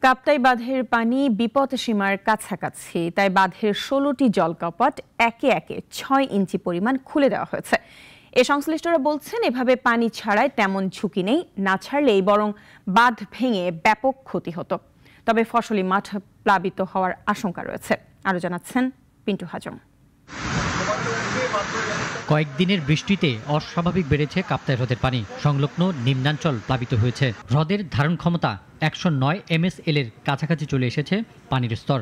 কাপ্তাই বাঁধের পানি বিপদসীমার কাছাকাছি, তাই বাঁধের ১৬টি জলকপাট একে একে ৬ ইঞ্চি পরিমাণ খুলে দেওয়া হয়েছে। এ সংশ্লিষ্টরা বলছেন, এভাবে পানি ছাড়ায় তেমন ঝুঁকি নেই, না ছাড়লেই বরং বাঁধ ভেঙে ব্যাপক ক্ষতি হতো। তবে ফসলি মাঠ প্লাবিত হওয়ার আশঙ্কা রয়েছে। আরো জানাচ্ছেন পিন্টু হাজম। কয়েকদিনের বৃষ্টিতে অস্বাভাবিক বেড়েছে কাপ্তাই হ্রদের পানি। সংলগ্ন নিম্নাঞ্চল প্লাবিত হয়েছে। হ্রদের ধারণ ক্ষমতা ১০৯ MSL এর কাছাকাছি চলে এসেছে পানির স্তর।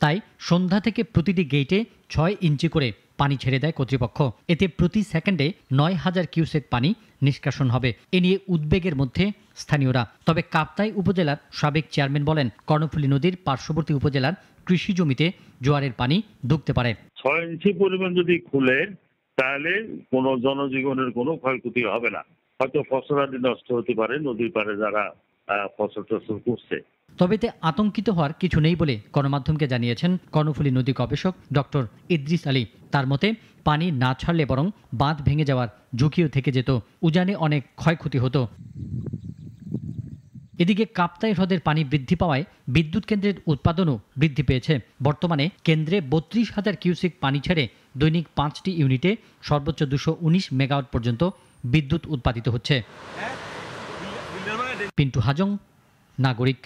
তাই সন্ধ্যা থেকে প্রতিটি গেইটে ৬ ইঞ্চি করে পানি ছেড়ে দেয় কর্তৃপক্ষ। এতে প্রতি সেকেন্ডে ৯,০০০ কিউসেক পানি নিষ্কাশন হবে। এ নিয়ে উদ্বেগের মধ্যে স্থানীয়রা। তবে কাপ্তাই উপজেলার সাবেক চেয়ারম্যান বলেন, কর্ণফুলী নদীর পার্শ্ববর্তী উপজেলার কৃষি জমিতে জোয়ারের পানি ঢুকতে পারে। ৬ ইঞ্চি পরিমাণ যদি খুলে, তাহলে কোনো জনজীবনের কোনো ক্ষয়ক্ষতি হবে না। হয়তো ফসলাদি নষ্ট হতে পারে, নদীর পাড়ে যারা ফসল টসল করছে। তবে এতে আতঙ্কিত হওয়ার কিছু নেই বলে গণমাধ্যমকে জানিয়েছেন কর্ণফুলী নদী গবেষক ডক্টর ইদ্রিস আলী। তার মতে, পানি না ছাড়লে বরং বাঁধ ভেঙে যাওয়ার ঝুঁকিও থেকে যেত। উজানে অনেক ক্ষয়ক্ষতি হতো। এদিকে কাপ্তাই হ্রদের পানি বৃদ্ধি পাওয়ায় বিদ্যুৎ কেন্দ্রের উৎপাদনও বৃদ্ধি পেয়েছে। বর্তমানে কেন্দ্রে ৩২,০০০ কিউসেক পানি ছেড়ে দৈনিক ৫টি ইউনিটে সর্বোচ্চ ২১৯ মেগাওয়াট পর্যন্ত বিদ্যুৎ উৎপাদিত হচ্ছে। পিন্টু হাজং, নাগরিক।